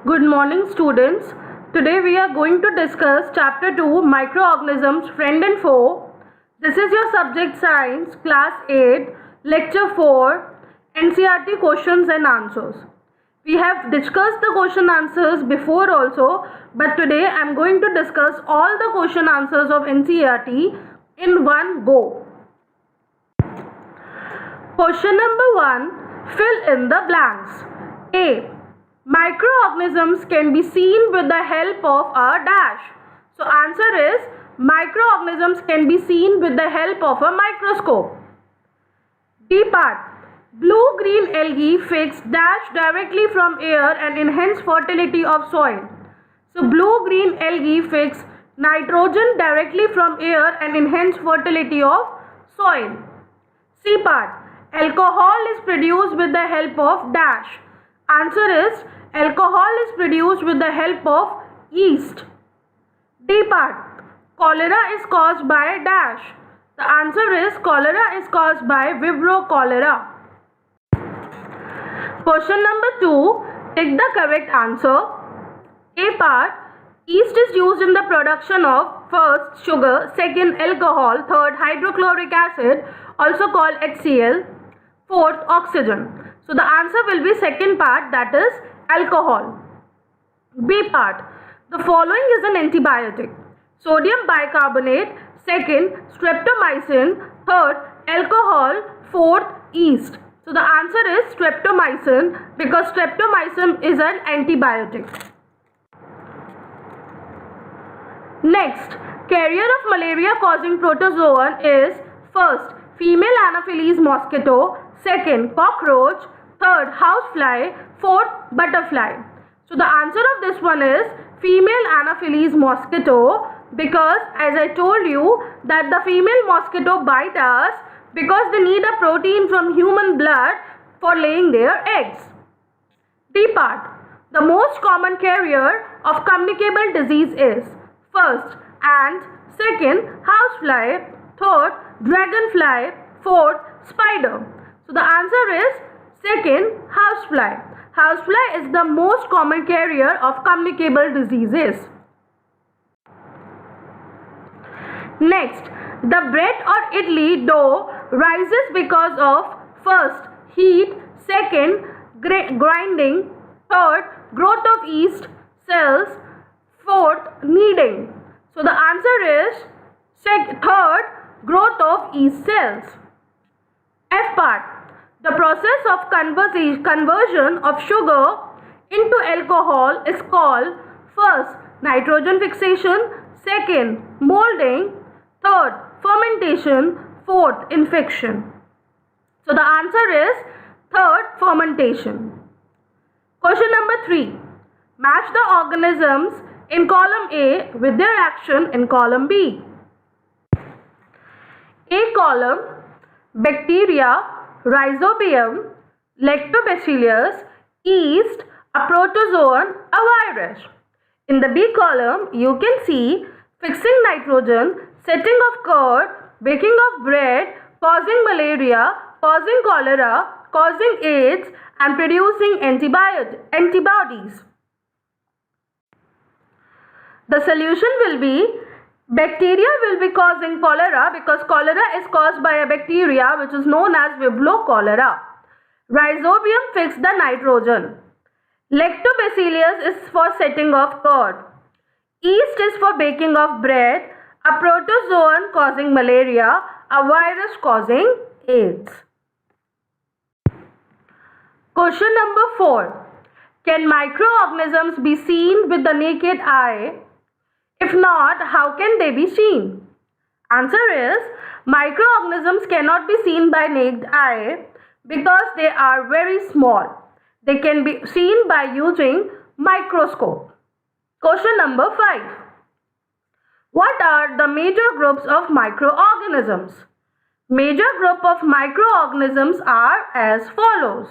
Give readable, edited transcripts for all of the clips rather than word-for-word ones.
Good morning, students. Today we are going to discuss Chapter 2 Microorganisms Friend and Foe. This is your subject Science, Class 8, Lecture 4, NCERT Questions and Answers. We have discussed the question answers before also, but today I am going to discuss all the question answers of NCERT in one go. Question number 1. Fill in the blanks. A. Microorganisms can be seen with the help of a dash. So answer is microorganisms can be seen with the help of a microscope. B part. Blue-green algae fix dash directly from air and enhance fertility of soil. So blue-green algae fix nitrogen directly from air and enhance fertility of soil. C part. Alcohol is produced with the help of dash. Answer is alcohol is produced with the help of yeast. D part. Cholera is caused by dash. The answer is cholera is caused by Vibrio cholera. Question number 2. Take the correct answer. A part. Yeast is used in the production of first sugar, second alcohol, third hydrochloric acid, also called HCl, fourth oxygen. So the answer will be second part, that is alcohol. B part. The following is an antibiotic. Sodium bicarbonate, second streptomycin, third alcohol, fourth yeast. So the answer is streptomycin because streptomycin is an antibiotic. Next, carrier of malaria causing protozoan is first female Anopheles mosquito, second cockroach, third housefly, fourth butterfly. So the answer of this one is female Anopheles mosquito because as I told you that the female mosquito bite us because they need a protein from human blood for laying their eggs. D part. The most common carrier of communicable disease is first ant, second housefly, third dragonfly, fourth spider. So the answer is second housefly. Housefly is the most common carrier of communicable diseases. Next, the bread or idli dough rises because of first heat, second grinding, third growth of yeast cells, fourth kneading. So the answer is third growth of yeast cells. F part. The process of conversion of sugar into alcohol is called first nitrogen fixation, second molding, third fermentation, fourth infection. So the answer is third fermentation. Question number 3. Match the organisms in column A with their action in column B. A column: bacteria, rhizobium, lactobacillus, yeast, a protozoan, a virus. In the B column, you can see fixing nitrogen, setting of curd, baking of bread, causing malaria, causing cholera, causing AIDS, and producing antibodies. The solution will be bacteria will be causing cholera because cholera is caused by a bacteria which is known as Vibrio cholera. Rhizobium fixes the nitrogen. Lactobacillus is for setting of curd. Yeast is for baking of bread. A protozoan causing malaria. A virus causing AIDS. Question number 4. Can microorganisms be seen with the naked eye? If not, how can they be seen? Answer is microorganisms cannot be seen by naked eye because they are very small. They can be seen by using microscope. Question number 5. What are the major groups of microorganisms? Major group of microorganisms are as follows: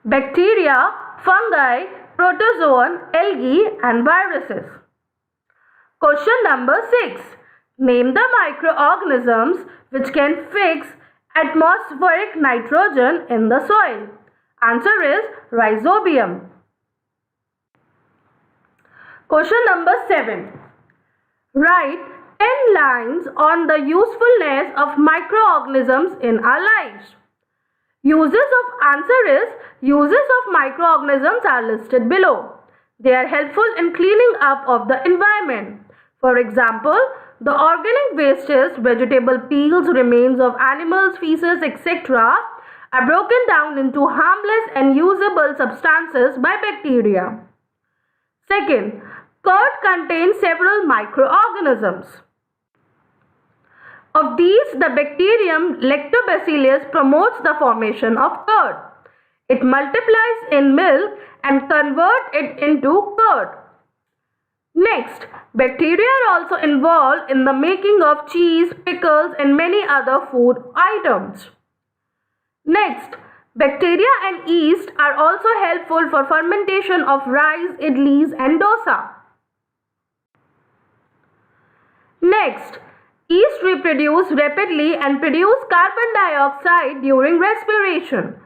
bacteria, fungi, protozoan, algae and viruses. Question number 6. Name the microorganisms which can fix atmospheric nitrogen in the soil. Answer is rhizobium. Question number 7. Write 10 lines on the usefulness of microorganisms in our lives. Uses of microorganisms are listed below. They are helpful in cleaning up of the environment. For example, the organic wastes, vegetable peels, remains of animals, feces, etc. are broken down into harmless and usable substances by bacteria. Second, curd contains several microorganisms. Of these, the bacterium Lactobacillus promotes the formation of curd. It multiplies in milk and converts it into curd. Next, bacteria are also involved in the making of cheese, pickles, and many other food items. Next, bacteria and yeast are also helpful for fermentation of rice, idlis, and dosa. Next, yeast reproduce rapidly and produce carbon dioxide during respiration.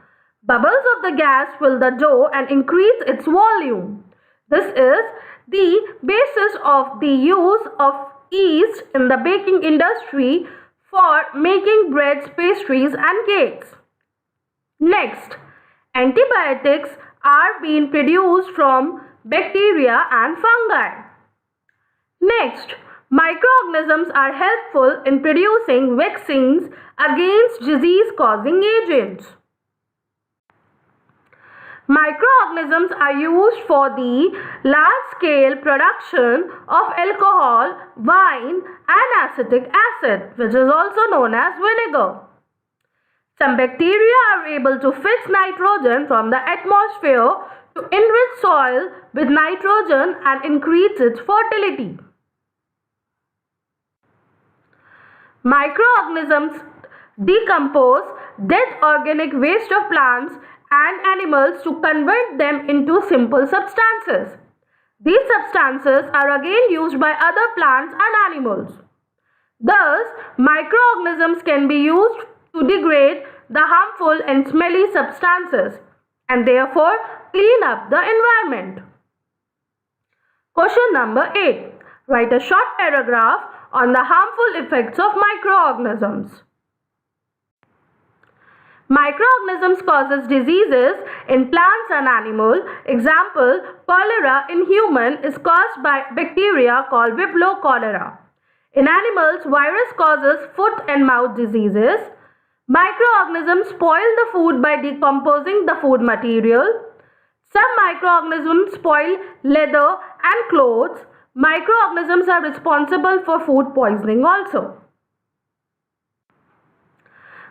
Bubbles of the gas fill the dough and increase its volume. This is the basis of the use of yeast in the baking industry for making breads, pastries, and cakes. Next, antibiotics are being produced from bacteria and fungi. Next, microorganisms are helpful in producing vaccines against disease-causing agents. Microorganisms are used for the large-scale production of alcohol, wine, and acetic acid, which is also known as vinegar. Some bacteria are able to fix nitrogen from the atmosphere to enrich soil with nitrogen and increase its fertility. Microorganisms decompose dead organic waste of plants and animals to convert them into simple substances. These substances are again used by other plants and animals. Thus, microorganisms can be used to degrade the harmful and smelly substances and therefore clean up the environment. Question number 8. Write a short paragraph on the harmful effects of microorganisms. Microorganisms causes diseases in plants and animals. Example, cholera in human is caused by bacteria called Vibrio cholera. In animals, virus causes foot and mouth diseases. Microorganisms spoil the food by decomposing the food material. Some microorganisms spoil leather and clothes. Microorganisms are responsible for food poisoning also.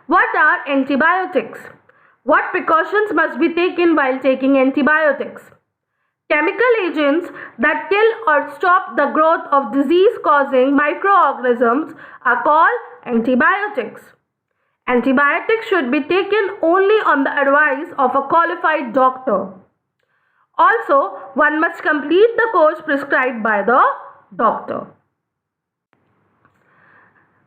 What are antibiotics? What precautions must be taken while taking antibiotics? Chemical agents that kill or stop the growth of disease-causing microorganisms are called antibiotics. Antibiotics should be taken only on the advice of a qualified doctor. Also, one must complete the course prescribed by the doctor.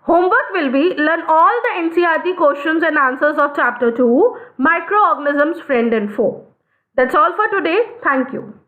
Homework will be learn all the NCERT questions and answers of Chapter 2, Microorganisms, Friend and Foe. That's all for today. Thank you.